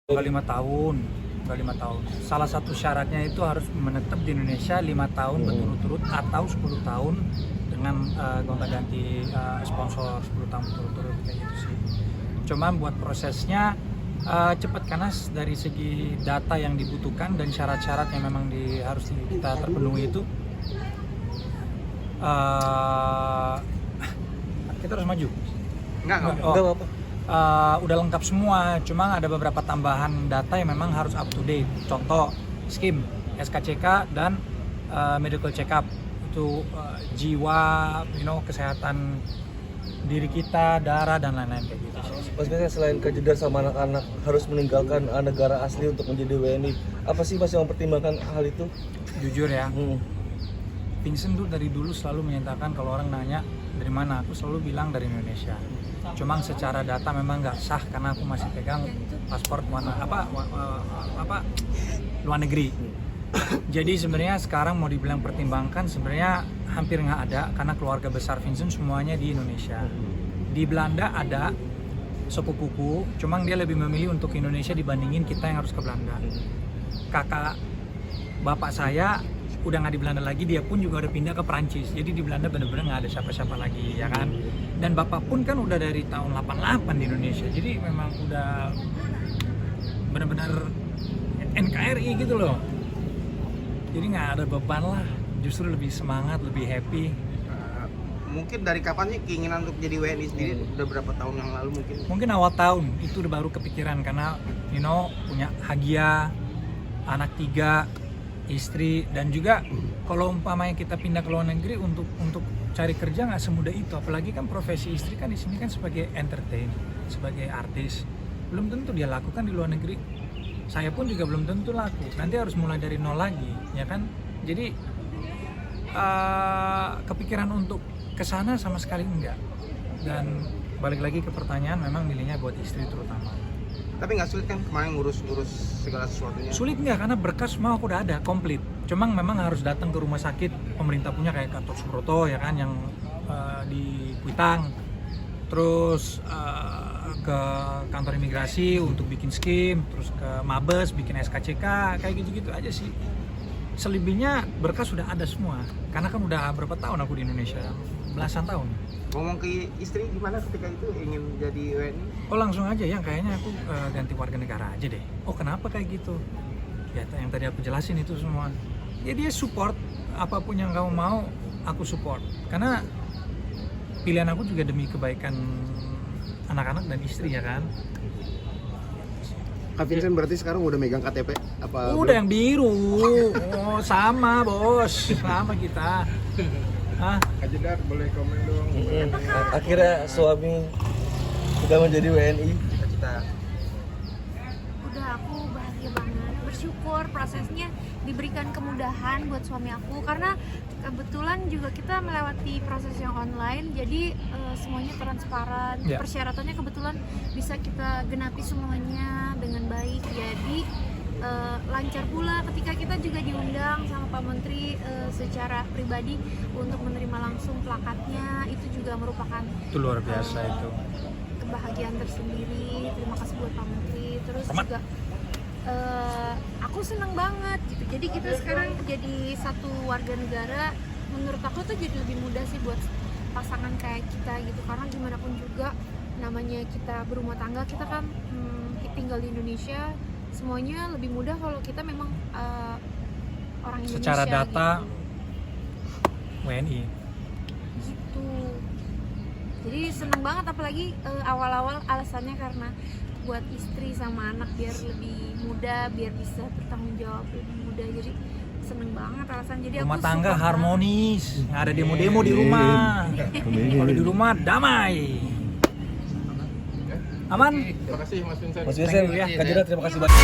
Nggak 5 tahun, nggak 5 tahun. Salah satu syaratnya itu harus menetap di Indonesia 5 tahun berturut-turut atau 10 tahun dengan gonta-ganti sponsor 10 tahun berturut-turut kayak gitu sih. Cuman buat prosesnya cepat karena dari segi data yang dibutuhkan dan syarat-syarat yang memang harus kita terpenuhi itu kita harus maju. Enggak apa-apa. Udah lengkap semua, cuma ada beberapa tambahan data yang memang harus up to date. Contoh, SKIM, SKCK dan medical check up itu jiwa, kesehatan diri kita, darah dan lain-lain kayak gitu. Mas biasanya selain kejedar sama anak-anak harus meninggalkan negara asli untuk menjadi WNI, apa sih Mas yang mempertimbangkan hal itu? Jujur ya, Vincent tuh dari dulu selalu menyatakan kalau orang nanya dari mana, aku selalu bilang dari Indonesia. Cuma secara data memang nggak sah karena aku masih pegang paspor luar negeri. Jadi sebenarnya sekarang mau dibilang pertimbangkan sebenarnya hampir nggak ada karena keluarga besar Vincent semuanya di Indonesia. Di Belanda ada sepupuku, cuma dia lebih memilih untuk Indonesia dibandingin kita yang harus ke Belanda. Kakak bapak saya udah nggak di Belanda lagi, dia pun juga udah pindah ke Perancis. Jadi di Belanda bener-bener nggak ada siapa-siapa lagi, ya kan. Dan bapak pun kan udah dari tahun 88 di Indonesia. Jadi memang udah bener-bener NKRI gitu loh. Jadi nggak ada beban lah, justru lebih semangat, lebih happy. Mungkin dari kapan sih keinginan untuk jadi WNI sendiri? Udah berapa tahun yang lalu mungkin? Mungkin awal tahun itu udah baru kepikiran karena punya Hagia, anak 3, istri, dan juga kalau umpamanya kita pindah ke luar negeri untuk cari kerja nggak semudah itu, apalagi kan profesi istri kan di sini kan sebagai entertain, sebagai artis, belum tentu dia lakukan di luar negeri. Saya pun juga belum tentu laku, nanti harus mulai dari nol lagi, ya kan. Jadi kepikiran untuk kesana sama sekali enggak. Dan balik lagi ke pertanyaan, memang milihnya buat istri terutama. Tapi nggak sulit kan kemarin ngurus segala sesuatunya? Sulit nggak, karena berkas semua aku udah ada, komplit. Cuma memang harus datang ke rumah sakit pemerintah punya kayak Gatot Subroto ya kan, yang di Kuitang. Terus ke kantor imigrasi untuk bikin SKIM, terus ke Mabes bikin SKCK, kayak gitu-gitu aja sih. Selebihnya berkas sudah ada semua, karena kan udah berapa tahun aku di Indonesia, belasan tahun. Ngomong ke istri gimana ketika itu ingin jadi WNI? Oh langsung aja ya, kayaknya aku ganti warga negara aja deh. Oh kenapa kayak gitu? Ya yang tadi aku jelasin itu semua. Ya dia support, apapun yang kamu mau aku support. Karena pilihan aku juga demi kebaikan anak-anak dan istri ya kan. Kak Vincent berarti sekarang udah megang KTP? Apa Udah yang biru. Oh sama bos, sama kita. Hah? Kak Jedar boleh komen dong? Akhirnya suami sudah menjadi WNI. Cita-cita. Udah, aku bahagia banget, bersyukur prosesnya diberikan kemudahan buat suami aku karena kebetulan juga kita melewati proses yang online, jadi semuanya transparan. Ya. Persyaratannya kebetulan bisa kita genapi semuanya dengan baik, jadi lancar pula ketika kita juga diundang sama Pak Menteri secara pribadi untuk menerima langsung plakatnya. Itu juga merupakan Itu luar biasa itu. kebahagiaan tersendiri. Terima kasih buat Pak Menteri. Terus juga aku seneng banget gitu. Jadi kita sekarang jadi satu warga negara. Menurut aku tuh jadi lebih mudah sih buat pasangan kayak kita gitu. Karena gimana pun juga namanya kita berumah tangga, kita kan tinggal di Indonesia. Semuanya lebih mudah kalau kita memang orang Indonesia. Secara data gitu. WNI. Gitu. Jadi seneng banget, apalagi awal-awal alasannya karena buat istri sama anak biar lebih mudah, biar bisa bertanggung jawab lebih mudah. Jadi seneng banget alasan. Jadi Rumah aku tangga support harmonis, nggak ada demo-demo di rumah. Kalau di rumah damai. Aman? Terima kasih Mas Vincent. Mas Vincent, Thank you, ya. Kak Jedar terima kasih banyak.